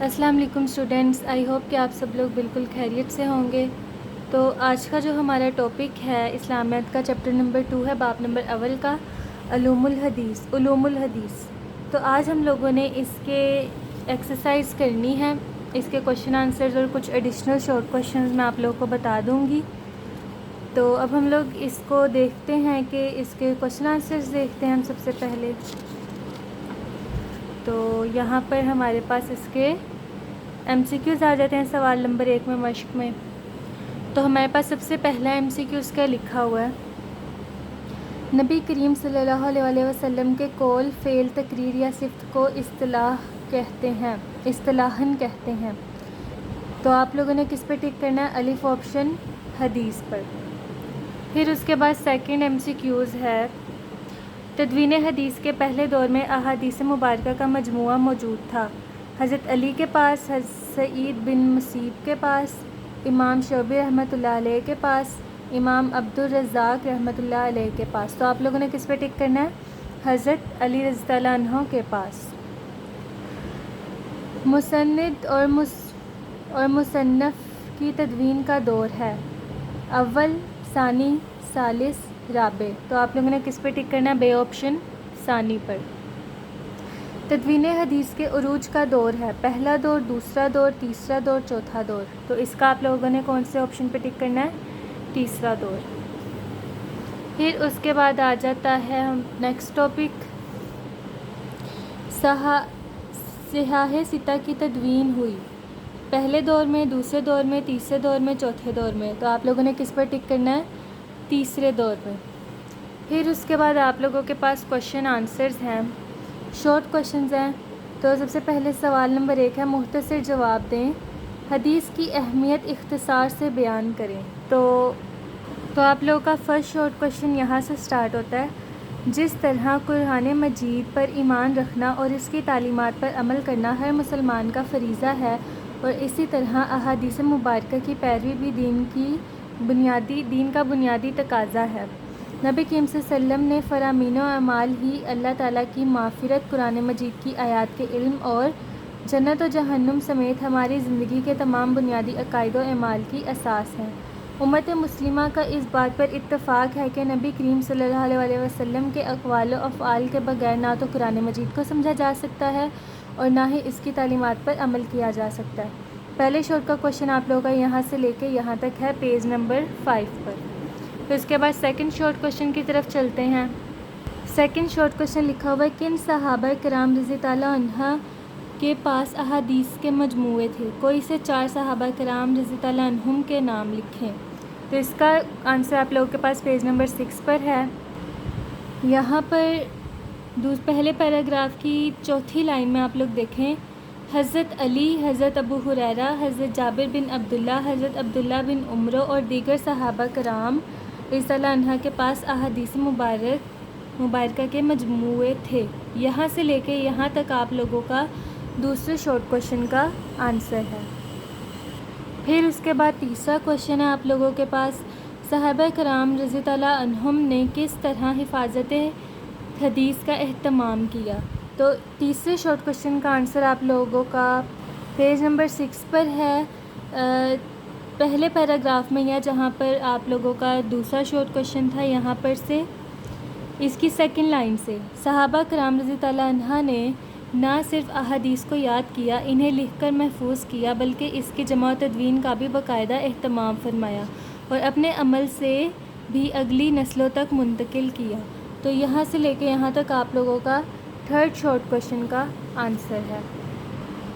السلام علیکم students, I hope کہ آپ سب لوگ بالکل خیریت سے ہوں گے۔ تو آج کا جو ہمارا ٹاپک ہے اسلامیات کا چیپٹر نمبر 2 ہے، باب نمبر اول کا علوم الحدیث۔ تو آج ہم لوگوں نے اس کے ایکسرسائز کرنی ہے، اس کے کوشچن آنسرز اور کچھ ایڈیشنل شارٹ کوشچنز میں آپ لوگوں کو بتا دوں گی۔ تو اب ہم لوگ اس کو دیکھتے ہیں کہ اس کے کوشچن آنسرز دیکھتے ہیں ہم سب سے پہلے۔ تو یہاں پر ہمارے پاس اس کے ایم سی کیوز آ جاتے ہیں سوال نمبر 1 میں مشق میں۔ تو ہمارے پاس سب سے پہلا ایم سی کیو اس کا لکھا ہوا ہے، نبی کریم صلی اللہ علیہ وسلم کے قول، فعل، تقریر یا صفت کو اصطلاحاً کہتے ہیں۔ تو آپ لوگوں نے کس پہ ٹک کرنا ہے؟ الف آپشن حدیث پر۔ پھر اس کے بعد سیکنڈ ایم سی کیوز ہے، تدوین حدیث کے پہلے دور میں احادیث مبارکہ کا مجموعہ موجود تھا۔ حضرت علی کے پاس، حضرت سعید بن مسیب کے پاس، امام شعبی رحمۃ اللہ علیہ کے پاس، امام عبدالرزاق رحمۃ اللہ علیہ کے پاس۔ تو آپ لوگوں نے کس پہ ٹک کرنا ہے؟ حضرت علی رضی اللہ عنہ کے پاس۔ مسند اور مصنف کی تدوین کا دور ہے، اول، ثانی، ثالث، رابع۔ تو آپ لوگوں نے کس پہ ٹک کرنا ہے؟ بے آپشن ثانی پر۔ تدوین حدیث کے عروج کا دور ہے، پہلا دور، دوسرا دور، تیسرا دور، چوتھا دور۔ تو اس کا آپ لوگوں نے کون سے آپشن پہ ٹک کرنا ہے؟ تیسرا دور۔ پھر اس کے بعد آ جاتا ہے نیکسٹ ٹاپک، صحاح ستہ کی تدوین ہوئی، پہلے دور میں، دوسرے دور میں، تیسرے دور میں، چوتھے دور میں۔ تو آپ لوگوں نے کس پر ٹک کرنا ہے؟ تیسرے دور میں۔ پھر اس کے بعد آپ لوگوں کے پاس کوشچن آنسرز ہیں، شارٹ کوشچنز ہیں۔ تو سب سے پہلے سوال نمبر 1 ہے، مختصر جواب دیں، حدیث کی اہمیت اختصار سے بیان کریں۔ تو آپ لوگوں کا فرسٹ شارٹ کوشچن یہاں سے سٹارٹ ہوتا ہے، جس طرح قرآن مجید پر ایمان رکھنا اور اس کی تعلیمات پر عمل کرنا ہر مسلمان کا فریضہ ہے، اور اسی طرح احادیث مبارکہ کی پیروی بھی دین کا بنیادی تقاضا ہے۔ نبی کریم صلی اللہ علیہ وسلم نے فرامین و اعمال ہی اللہ تعالیٰ کی مغفرت، قرآن مجید کی آیات کے علم اور جنت و جہنم سمیت ہماری زندگی کے تمام بنیادی عقائد و اعمال کی اساس ہیں۔ امت مسلمہ کا اس بات پر اتفاق ہے کہ نبی کریم صلی اللہ علیہ وسلم کے اقوال و افعال کے بغیر نہ تو قرآن مجید کو سمجھا جا سکتا ہے اور نہ ہی اس کی تعلیمات پر عمل کیا جا سکتا ہے۔ پہلے شارٹ کا کوشچن آپ لوگوں کا یہاں سے لے کے یہاں تک ہے، پیج نمبر 5 پر۔ پھر اس کے بعد سیکنڈ شارٹ کوشچن کی طرف چلتے ہیں۔ سیکنڈ شارٹ کوشچن لکھا ہوا ہے، کن صحابہ کرام رضی اللہ عنہ کے پاس احادیث کے مجموعے تھے؟ کوئی سے 4 صحابہ کرام رضی اللہ عنہم کے نام لکھیں۔ تو اس کا آنسر آپ لوگوں کے پاس پیج نمبر 6 پر ہے۔ یہاں پر پہلے پیراگراف کی چوتھی لائن میں آپ لوگ دیکھیں، حضرت علی، حضرت ابو ہریرہ، حضرت جابر بن عبداللہ، حضرت عبداللہ بن عمر اور دیگر صحابہ کرام رضی اللہ عنہ کے پاس احادیث مبارکہ کے مجموعے تھے۔ یہاں سے لے کے یہاں تک آپ لوگوں کا دوسرے شارٹ کوشچن کا آنسر ہے۔ پھر اس کے بعد تیسرا کوشچن ہے آپ لوگوں کے پاس، صحابہ کرام رضی اللہ عنہم نے کس طرح حفاظت حدیث کا اہتمام کیا؟ تو تیسرے شارٹ کوشچن کا آنسر آپ لوگوں کا پیج نمبر 6 پر ہے، پہلے پیراگراف میں، یا جہاں پر آپ لوگوں کا دوسرا شارٹ کوشچن تھا یہاں پر سے اس کی سیکنڈ لائن سے، صحابہ کرام رضی اللہ عنہ نے نہ صرف احادیث کو یاد کیا، انہیں لکھ کر محفوظ کیا، بلکہ اس کی جمع و تدوین کا بھی باقاعدہ اہتمام فرمایا اور اپنے عمل سے بھی اگلی نسلوں تک منتقل کیا۔ تو یہاں سے لے کے یہاں تک آپ لوگوں کا تھرڈ شارٹ کوشچن کا آنسر ہے۔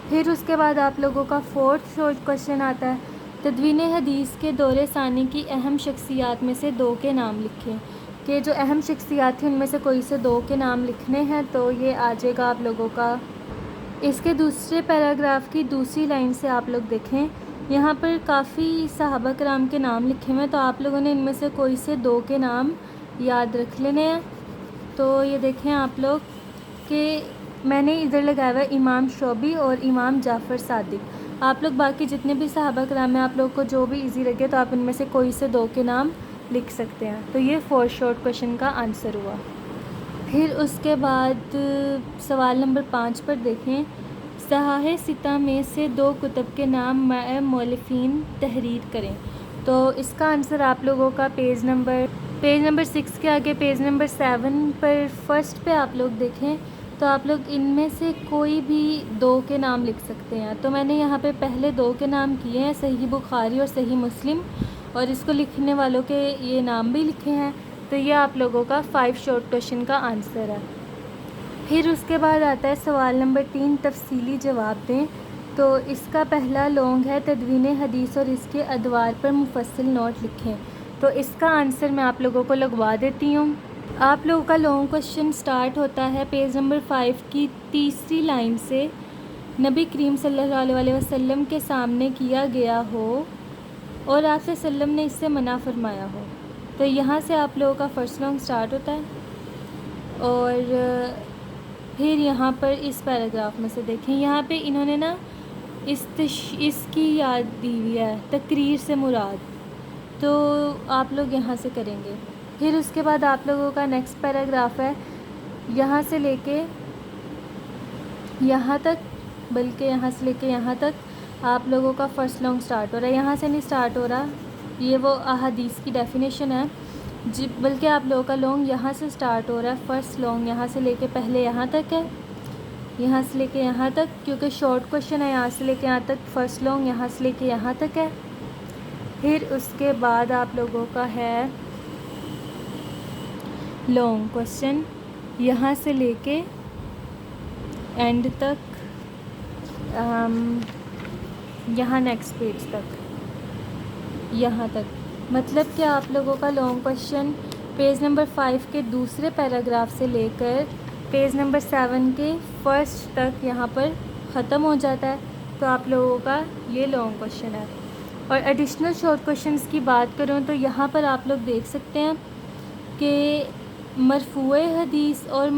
پھر اس کے بعد آپ لوگوں کا فورتھ شارٹ کوشچن آتا ہے، تدوین حدیث کے دور ثانی کی اہم شخصیات میں سے 2 کے نام لکھیں۔ کہ جو اہم شخصیات تھیں ان میں سے کوئی سے 2 کے نام لکھنے ہیں۔ تو یہ آ جائے گا آپ لوگوں کا اس کے دوسرے پیراگراف کی دوسری لائن سے، آپ لوگ دیکھیں یہاں پر کافی صحابہ کرام کے نام لکھے ہوئے ہیں، تو آپ لوگوں نے ان میں سے کوئی سے 2 کے نام یاد رکھ لینے ہیں۔ تو یہ دیکھیں آپ لوگ کہ میں نے ادھر لگایا ہوا ہے امام شعبی اور امام جعفر صادق۔ آپ لوگ باقی جتنے بھی صحابہ کرام ہیں آپ لوگ کو جو بھی ایزی لگے تو آپ ان میں سے کوئی سے 2 کے نام لکھ سکتے ہیں۔ تو یہ 4 شارٹ کوشچن کا آنسر ہوا۔ پھر اس کے بعد سوال نمبر 5 پر دیکھیں، صحاح ستہ میں سے 2 کتب کے نام مؤلفین تحریر کریں۔ تو اس کا آنسر آپ لوگوں کا پیج نمبر 6 کے آگے پیج نمبر 7 پر فرسٹ پہ آپ لوگ دیکھیں تو آپ لوگ ان میں سے کوئی بھی 2 کے نام لکھ سکتے ہیں۔ تو میں نے یہاں پہ پہلے 2 کے نام کیے ہیں، صحیح بخاری اور صحیح مسلم، اور اس کو لکھنے والوں کے یہ نام بھی لکھے ہیں۔ تو یہ آپ لوگوں کا 5 شارٹ کویشچن کا آنسر ہے۔ پھر اس کے بعد آتا ہے سوال نمبر 3، تفصیلی جواب دیں۔ تو اس کا پہلا لونگ ہے تدوین حدیث اور اس کے ادوار پر مفصل نوٹ لکھیں۔ تو اس کا آنسر میں آپ لوگوں کو لگوا دیتی ہوں۔ آپ لوگوں کا لانگ کویشچن سٹارٹ ہوتا ہے پیج نمبر 5 کی تیسری لائن سے، نبی کریم صلی اللہ علیہ وسلم کے سامنے کیا گیا ہو اور آپ صلی اللہ علیہ وسلم نے اس سے منع فرمایا ہو۔ تو یہاں سے آپ لوگوں کا فرسٹ لانگ سٹارٹ ہوتا ہے، اور پھر یہاں پر اس پیراگراف میں سے دیکھیں، یہاں پہ انہوں نے نا اس کی یاد دی ہوئی ہے، تقریر سے مراد، تو آپ لوگ یہاں سے کریں گے۔ پھر اس کے بعد آپ لوگوں کا نیکسٹ پیراگراف ہے، یہاں سے لے کے یہاں تک، بلکہ یہاں سے لے کے یہاں تک آپ لوگوں کا فرسٹ لانگ سٹارٹ ہو رہا ہے۔ یہاں سے نہیں سٹارٹ ہو رہا، یہ وہ احادیث کی ڈیفینیشن ہے بلکہ آپ لوگوں کا لانگ یہاں سے سٹارٹ ہو رہا ہے۔ فرسٹ لانگ یہاں سے لے کے پہلے یہاں تک ہے، یہاں سے لے کے یہاں تک، کیونکہ شارٹ کویشچن ہے، یہاں سے لے کے یہاں تک فرسٹ لانگ یہاں سے لے کے یہاں تک ہے۔ پھر اس کے بعد آپ لوگوں کا ہے لانگ کویشچن یہاں سے لے کے اینڈ تک، یہاں نیکسٹ پیج تک، یہاں تک، مطلب کہ آپ لوگوں کا لانگ کویشچن پیج نمبر 5 کے دوسرے پیراگراف سے لے کر پیج نمبر 7 کے فرسٹ تک یہاں پر ختم ہو جاتا ہے۔ تو آپ لوگوں کا یہ لانگ کویشچن ہے۔ اور ایڈیشنل شارٹ کویشچنس کی بات کروں تو یہاں پر آپ لوگ دیکھ سکتے ہیں کہ مرفوع حدیث اور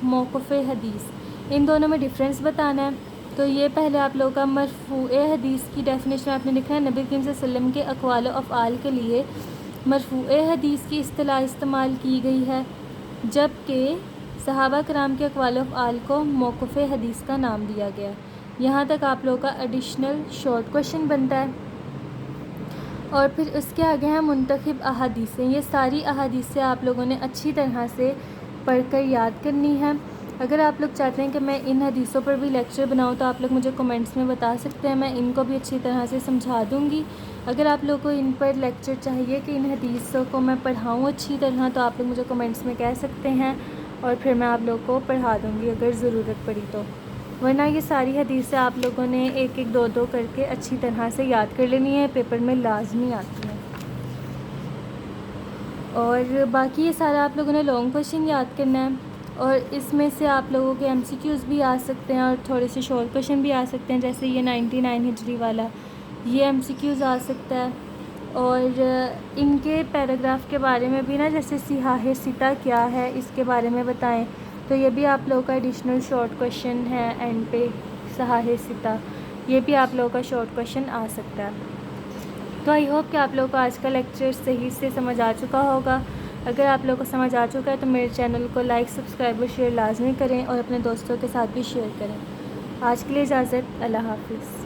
موقوف حدیث، ان دونوں میں ڈفرینس بتانا ہے۔ تو یہ پہلے آپ لوگوں کا مرفوع حدیث کی ڈیفینیشن آپ نے لکھنا ہے، نبی کریم صلی اللہ علیہ وسلم کے اقوال و افعال کے لیے مرفوع حدیث کی اصطلاح استعمال کی گئی ہے، جبکہ صحابہ کرام کے اقوال و افعال کو موقوف حدیث کا نام دیا گیا ہے۔ یہاں تک آپ لوگوں کا ایڈیشنل شارٹ کویشچن بنتا ہے۔ اور پھر اس کے آگے ہیں منتخب احادیثیں۔ یہ ساری احادیثیں آپ لوگوں نے اچھی طرح سے پڑھ کر یاد کرنی ہے۔ اگر آپ لوگ چاہتے ہیں کہ میں ان حدیثوں پر بھی لیکچر بناؤں تو آپ لوگ مجھے کمنٹس میں بتا سکتے ہیں، میں ان کو بھی اچھی طرح سے سمجھا دوں گی۔ اگر آپ لوگوں کو ان پر لیکچر چاہیے کہ ان حدیثوں کو میں پڑھاؤں اچھی طرح، تو آپ لوگ مجھے کمنٹس میں کہہ سکتے ہیں، اور پھر میں آپ لوگوں کو پڑھا دوں گی اگر ضرورت پڑی تو، ورنہ یہ ساری حدیثیں آپ لوگوں نے ایک ایک دو دو کر کے اچھی طرح سے یاد کر لینی ہے، پیپر میں لازمی آتی ہیں۔ اور باقی یہ سارا آپ لوگوں نے لانگ کویشچن یاد کرنا ہے، اور اس میں سے آپ لوگوں کے MCQs بھی آ سکتے ہیں اور تھوڑے سے شارٹ کویشچن بھی آ سکتے ہیں، جیسے یہ 99 ہجری والا، یہ MCQs آ سکتا ہے۔ اور ان کے پیراگراف کے بارے میں بھی نا، جیسے صحاح ستہ کیا ہے اس کے بارے میں بتائیں، تو یہ بھی آپ لوگوں کا ایڈیشنل شارٹ کویشچن ہے اینڈ پہ، صحاح ستہ، یہ بھی آپ لوگوں کا شارٹ کویشچن آ سکتا ہے۔ تو آئی ہوپ کہ آپ لوگوں کو آج کا لیکچر صحیح سے سمجھ آ چکا ہوگا۔ اگر آپ لوگوں کو سمجھ آ چکا ہے تو میرے چینل کو لائک، سبسکرائب اور شیئر لازمی کریں، اور اپنے دوستوں کے ساتھ بھی شیئر کریں۔ آج کے لیے اجازت، اللہ حافظ۔